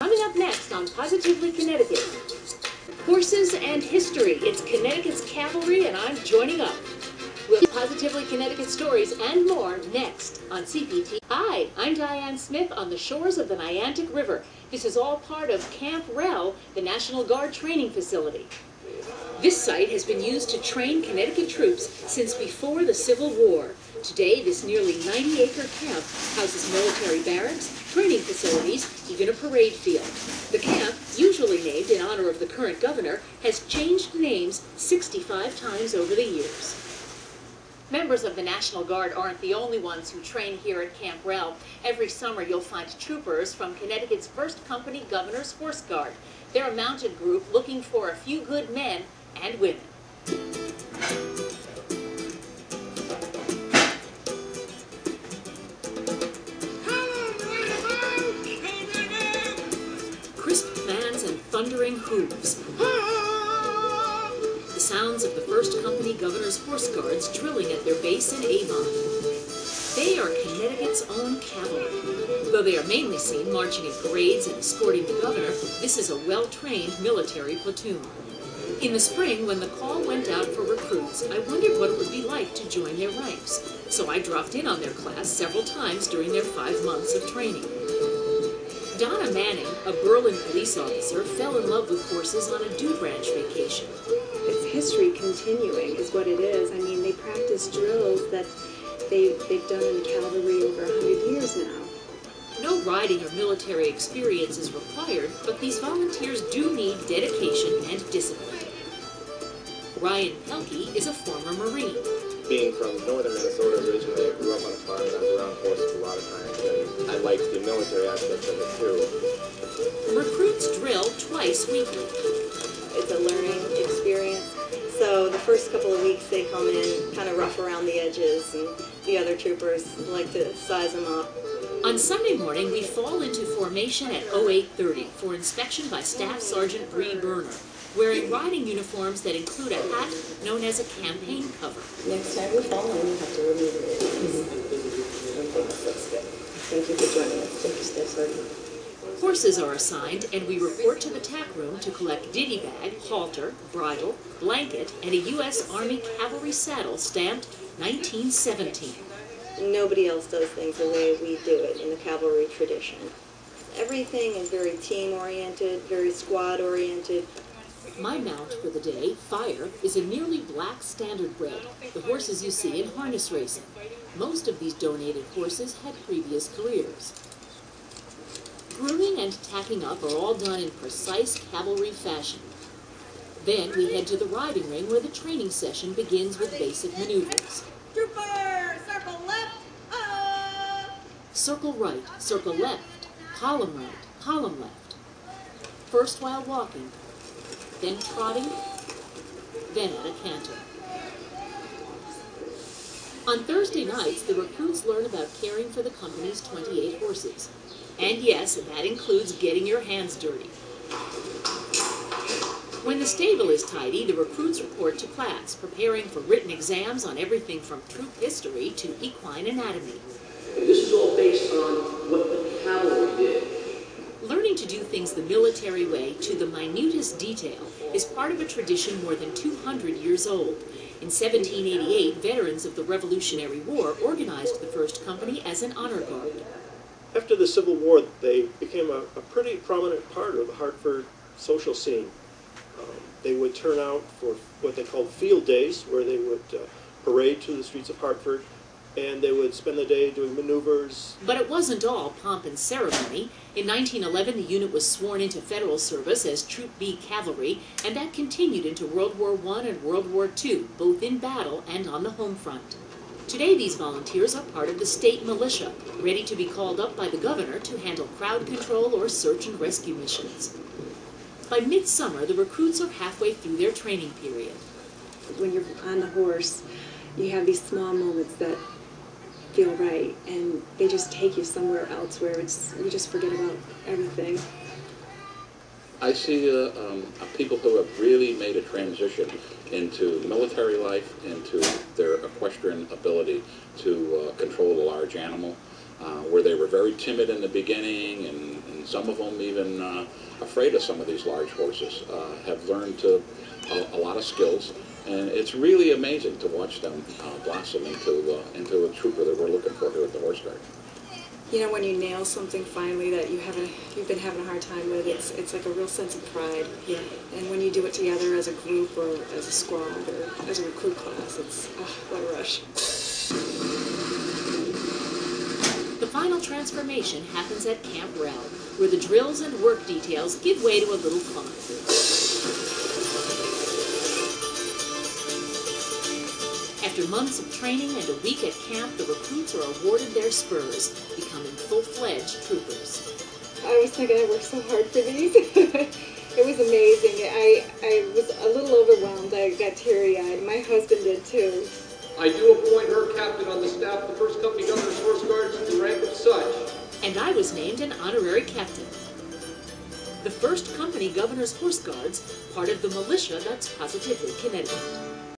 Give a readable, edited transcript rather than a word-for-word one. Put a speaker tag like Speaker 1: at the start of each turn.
Speaker 1: Coming up next on Positively Connecticut, horses and history. It's Connecticut's cavalry, and I'm joining up. We'll Positively Connecticut stories and more next on CPT. Hi, I'm Diane Smith on the shores of the Niantic River. This is all part of Camp Rel, the National Guard training facility. This site has been used to train Connecticut troops since before the Civil War. Today, this nearly 90-acre camp houses military barracks, training facilities, even a parade field. The camp, usually named in honor of the current governor, has changed names 65 times over the years. Members of the National Guard aren't the only ones who train here at Camp Rel. Every summer you'll find troopers from Connecticut's 1st Company Governor's Horse Guard. They're a mounted group looking for a few good men and women. Crisp fans and thundering hooves. The sounds of the 1st Company Governor's Horse Guards drilling at their base in Avon. They are Connecticut's own cavalry. Though they are mainly seen marching in parades and escorting the governor, this is a well-trained military platoon. In the spring, when the call went out for recruits, I wondered what it would be like to join their ranks. So I dropped in on their class several times during their 5 months of training. Donna Manning, a Berlin police officer, fell in love with horses on a Dude Ranch vacation.
Speaker 2: It's history continuing is what it is. I mean, they practice drills that they've done in cavalry over 100 years now.
Speaker 1: No riding or military experience is required, but these volunteers do need dedication and discipline. Ryan Pelkey is a former Marine.
Speaker 3: Being from northern Minnesota originally, I grew up on a farm and I was around horses a lot of times, and I liked the military aspect of it too.
Speaker 1: Recruits drill twice weekly.
Speaker 4: It's a learning experience. So the first couple of weeks they come in kind of rough around the edges, and the other troopers like to size them up.
Speaker 1: On Sunday morning, we fall into formation at 0830 for inspection by Staff Sergeant Bree Berner, wearing riding uniforms that include a hat known as a campaign cover.
Speaker 4: Next time we fall in, you have to remove it. Thank you for joining us. Thank you, Staff Sergeant.
Speaker 1: Horses are assigned, and we report to the tack room to collect ditty bag, halter, bridle, blanket, and a U.S. Army cavalry saddle stamped 1917.
Speaker 4: Nobody else does things the way we do it in the cavalry tradition. Everything is very team-oriented, very squad-oriented.
Speaker 1: My mount for the day, Fire, is a nearly black standardbred, the horses you see in harness racing. Most of these donated horses had previous careers. Grooming and tacking up are all done in precise cavalry fashion. Then we head to the riding ring where the training session begins with basic maneuvers.
Speaker 4: Trooper, circle left,
Speaker 1: Circle right, circle left, column right, column left. First while walking, then trotting, then at a canter. On Thursday nights, the recruits learn about caring for the company's 28 horses. And yes, that includes getting your hands dirty. When the stable is tidy, the recruits report to class, preparing for written exams on everything from troop history to equine anatomy.
Speaker 5: And this is all based on what the cavalry did.
Speaker 1: Learning to do things the military way to the minutest detail is part of a tradition more than 200 years old. In 1788, veterans of the Revolutionary War organized the 1st Company as an honor guard.
Speaker 6: After the Civil War, they became a pretty prominent part of the Hartford social scene. They would turn out for what they called field days, where they would parade through the streets of Hartford, and they would spend the day doing maneuvers.
Speaker 1: But it wasn't all pomp and ceremony. In 1911, the unit was sworn into federal service as Troop B Cavalry, and that continued into World War I and World War II, both in battle and on the home front. Today, these volunteers are part of the state militia, ready to be called up by the governor to handle crowd control or search and rescue missions. By midsummer, the recruits are halfway through their training period.
Speaker 2: When you're on the horse, you have these small moments that feel right, and they just take you somewhere else where you just forget about everything.
Speaker 7: I see people who have really made a transition into military life, into their equestrian ability to control a large animal, where they were very timid in the beginning and and some of them even afraid of some of these large horses, have learned a lot of skills. And it's really amazing to watch them blossom into a trooper that we're looking for here at the Horse Guard.
Speaker 2: You know, when you nail something finally that you've been having a hard time with, it's like a real sense of pride.
Speaker 1: Yeah.
Speaker 2: And when you do it together as a group or as a squad or as a recruit class, it's what a rush.
Speaker 1: The final transformation happens at Camp Rel, where the drills and work details give way to a little fun. After months of training and a week at camp, the recruits are awarded their spurs, becoming full-fledged troopers.
Speaker 2: I was thinking I worked so hard for these. It was amazing. I was a little overwhelmed. I got teary-eyed. My husband did too.
Speaker 5: I do appoint her captain on the staff of the 1st Company Governor's Horse Guards to the rank of such.
Speaker 1: And I was named an honorary captain. The 1st Company Governor's Horse Guards, part of the militia that's positively Connecticut.